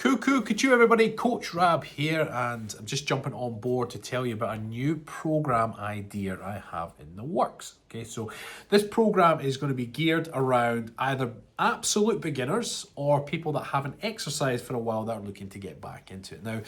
Cool, everybody. Coach Rab here, and I'm just jumping on board to tell you about a new program idea I have in the works. Okay, so this program is going to be geared around either absolute beginners or people that haven't exercised for a while that are looking to get back into it. Now,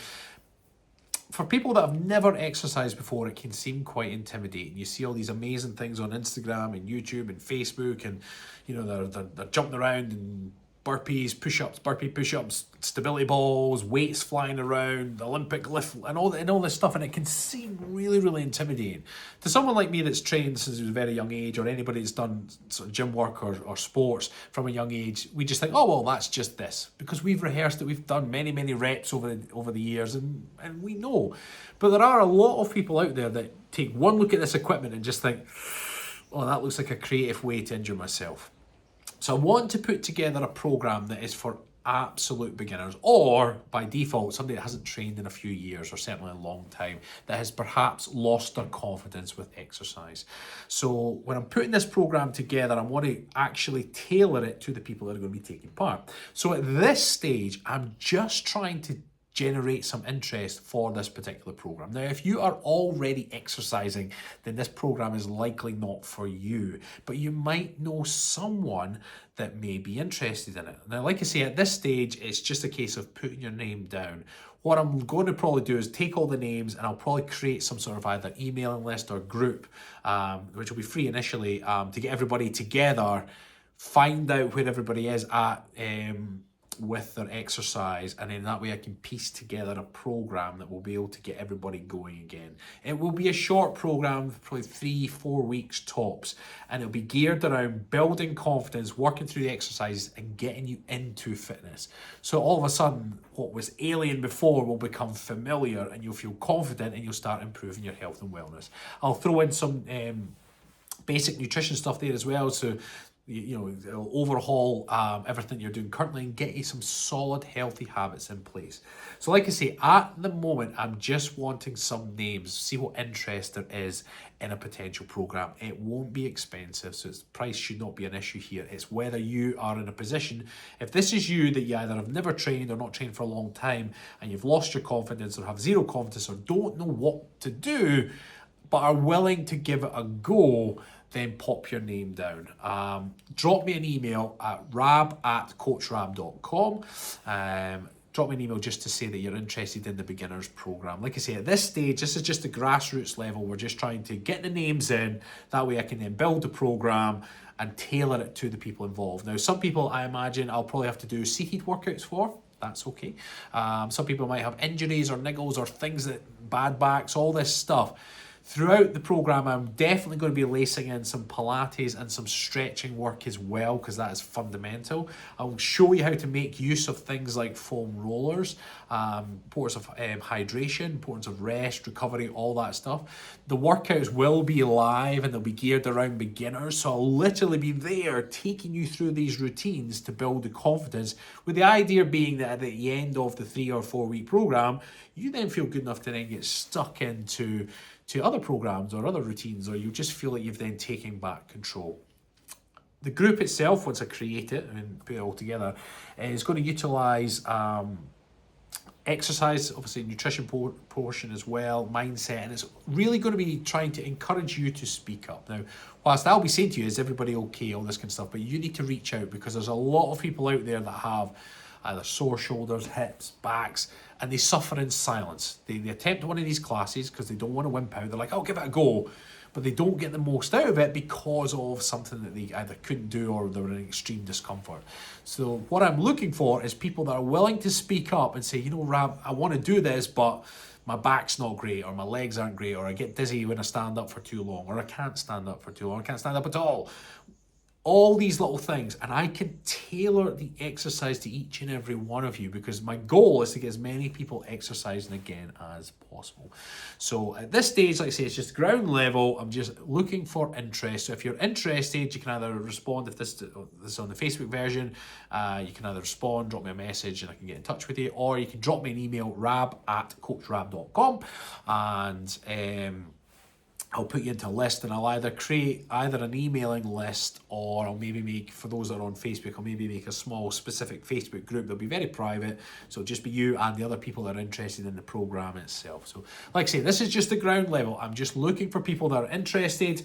for people that have never exercised before, it can seem quite intimidating. You see all these amazing things on Instagram and YouTube and Facebook, and they're jumping around and burpees, push-ups, stability balls, weights flying around, Olympic lift, and all this stuff, and it can seem really, really intimidating. To someone like me that's trained since a very young age, or anybody that's done sort of gym work or sports from a young age, we just think, oh well, that's just this, because we've rehearsed it, we've done many reps over the years, and we know. But there are a lot of people out there that take one look at this equipment and just think, oh, that looks like a creative way to injure myself. So I want to put together a program that is for absolute beginners, or by default, somebody that hasn't trained in a few years, or certainly a long time, that has perhaps lost their confidence with exercise. So when I'm putting this program together, I want to actually tailor it to the people that are going to be taking part. So at this stage, I'm just trying to generate some interest for this particular program. Now, if you are already exercising, then this program is likely not for you, but you might know someone that may be interested in it. Now, like I say, at this stage, it's just a case of putting your name down. What I'm going to probably do is take all the names, and I'll probably create some sort of either emailing list or group, which will be free initially, to get everybody together, find out where everybody is at, with their exercise, and then that way I can piece together a program that will be able to get everybody going again. It will be a short program, probably 3-4 weeks tops, and it'll be geared around building confidence, working through the exercises, and getting you into fitness. So all of a sudden, what was alien before will become familiar, and you'll feel confident, and you'll start improving your health and wellness. I'll throw in some basic nutrition stuff there as well, so it'll overhaul everything you're doing currently and get you some solid, healthy habits in place. So like I say, at the moment, I'm just wanting some names, see what interest there is in a potential program. It won't be expensive, so its price should not be an issue here. It's whether you are in a position, if this is you, that you either have never trained or not trained for a long time, and you've lost your confidence or have zero confidence or don't know what to do, but are willing to give it a go, then pop your name down. Drop me an email at rab@coachrab.com. Drop me an email just to say that you're interested in the beginners program. Like I say, at this stage, this is just the grassroots level. We're just trying to get the names in. That way I can then build the program and tailor it to the people involved. Now, some people, I imagine, I'll probably have to do seated workouts for. That's okay. Some people might have injuries or niggles or things that, bad backs, all this stuff. Throughout the program, I'm definitely going to be lacing in some Pilates and some stretching work as well, because that is fundamental. I'll show you how to make use of things like foam rollers, importance of hydration, importance of rest, recovery, all that stuff. The workouts will be live and they'll be geared around beginners, so I'll literally be there taking you through these routines to build the confidence, with the idea being that at the end of the 3 or 4 week program, you then feel good enough to then get stuck into other programs or other routines, or you just feel like you've then taken back control. The group itself, once I create it and put it all together, is going to utilise exercise, obviously nutrition portion as well, mindset, and it's really going to be trying to encourage you to speak up. Now, whilst I'll be saying to you, is everybody okay, all this kind of stuff, but you need to reach out, because there's a lot of people out there that have either sore shoulders, hips, backs, and they suffer in silence. They attempt one of these classes because they don't want to wimp out. They're like, I'll give it a go, but they don't get the most out of it because of something that they either couldn't do or they were in extreme discomfort. So what I'm looking for is people that are willing to speak up and say, Rab, I want to do this, but my back's not great, or my legs aren't great, or I get dizzy when I stand up for too long, or I can't stand up for too long, I can't stand up at all. All these little things, and I can tailor the exercise to each and every one of you, because my goal is to get as many people exercising again as possible. So at this stage, like I say, it's just ground level. I'm just looking for interest. So if you're interested, you can either respond, if this is on the Facebook version, you can either respond, drop me a message, and I can get in touch with you, or you can drop me an email, rab@coachrab.com, and I'll put you into a list, and I'll either create either an emailing list, or I'll maybe make, for those that are on Facebook, I'll maybe make a small specific Facebook group. They'll be very private, so it'll just be you and the other people that are interested in the program itself. So like I say, this is just the ground level. I'm just looking for people that are interested.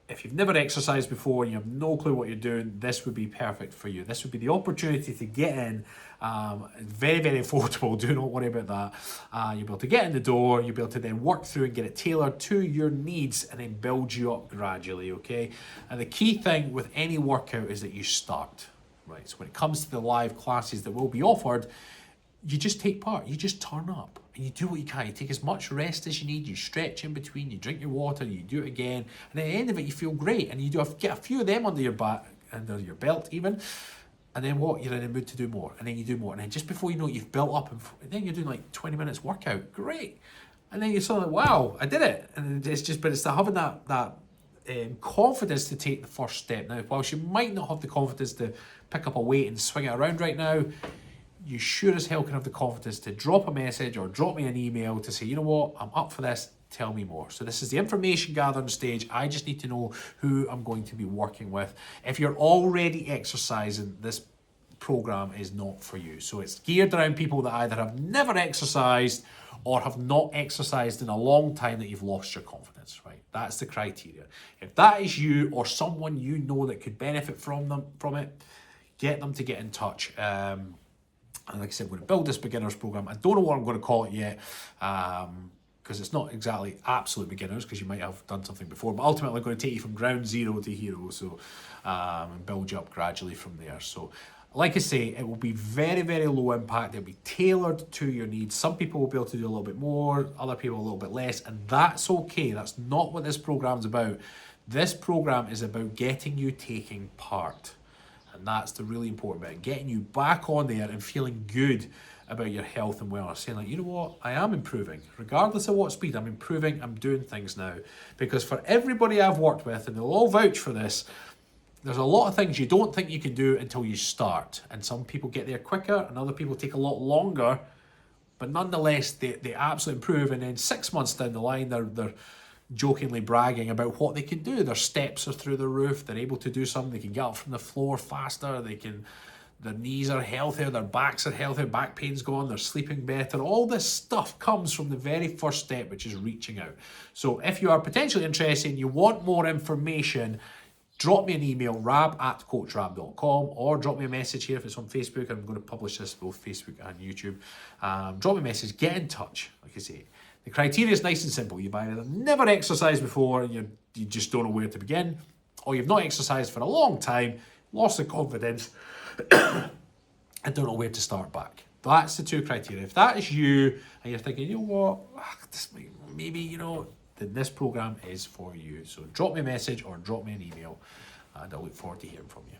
If you've never exercised before and you have no clue what you're doing, this would be perfect for you. This would be the opportunity to get in. Very, very affordable. Do not worry about that. You'll be able to get in the door. You'll be able to then work through and get it tailored to your needs and then build you up gradually, okay? And the key thing with any workout is that you start, right? So when it comes to the live classes that will be offered, you just take part, you just turn up and you do what you can. You take as much rest as you need, you stretch in between, you drink your water, you do it again, and at the end of it you feel great, and you get a few of them under your back, under your belt even, and then what, you're in the mood to do more, and then you do more, and then just before you know it, you've built up, and then you're doing like 20 minutes workout, great, and then you're sort of like, wow, I did it, and it's having that confidence to take the first step. Now, whilst you might not have the confidence to pick up a weight and swing it around right now, you sure as hell can have the confidence to drop a message or drop me an email to say, you know what, I'm up for this, tell me more. So this is the information gathering stage. I just need to know who I'm going to be working with. If you're already exercising, this program is not for you. So it's geared around people that either have never exercised or have not exercised in a long time, that you've lost your confidence, right? That's the criteria. If that is you or someone you know that could benefit from it, get them to get in touch. And like I said, we're going to build this beginners program. I don't know what I'm going to call it yet, because it's not exactly absolute beginners, because you might have done something before, but ultimately I'm going to take you from ground zero to hero, so and build you up gradually from there. So like I say, it will be very, very low impact. It'll be tailored to your needs. Some people will be able to do a little bit more, other people a little bit less, and that's okay. That's not what this program's about. This program is about getting you taking part. And that's the really important bit, getting you back on there and feeling good about your health and wellness. Saying like, you know what, I am improving. Regardless of what speed, I'm improving, I'm doing things now. Because for everybody I've worked with, and they'll all vouch for this, there's a lot of things you don't think you can do until you start. And some people get there quicker and other people take a lot longer. But nonetheless, they absolutely improve. And then 6 months down the line, they're jokingly bragging about what they can do. Their steps are through the roof. They're able to do something. They can get up from the floor faster. Their knees are healthier. Their backs are healthier. Back pain's gone. They're sleeping better. All this stuff comes from the very first step, which is reaching out. So if you are potentially interested and you want more information, drop me an email, rab@coachrab.com, or drop me a message here if it's on Facebook. I'm going to publish this both Facebook and YouTube. Drop me a message. Get in touch. Like I say, the criteria is nice and simple. You've either never exercised before and you just don't know where to begin, or you've not exercised for a long time, lost the confidence, and don't know where to start back. That's the two criteria. If that is you and you're thinking, you know what, maybe, then this program is for you. So drop me a message or drop me an email, and I look forward to hearing from you.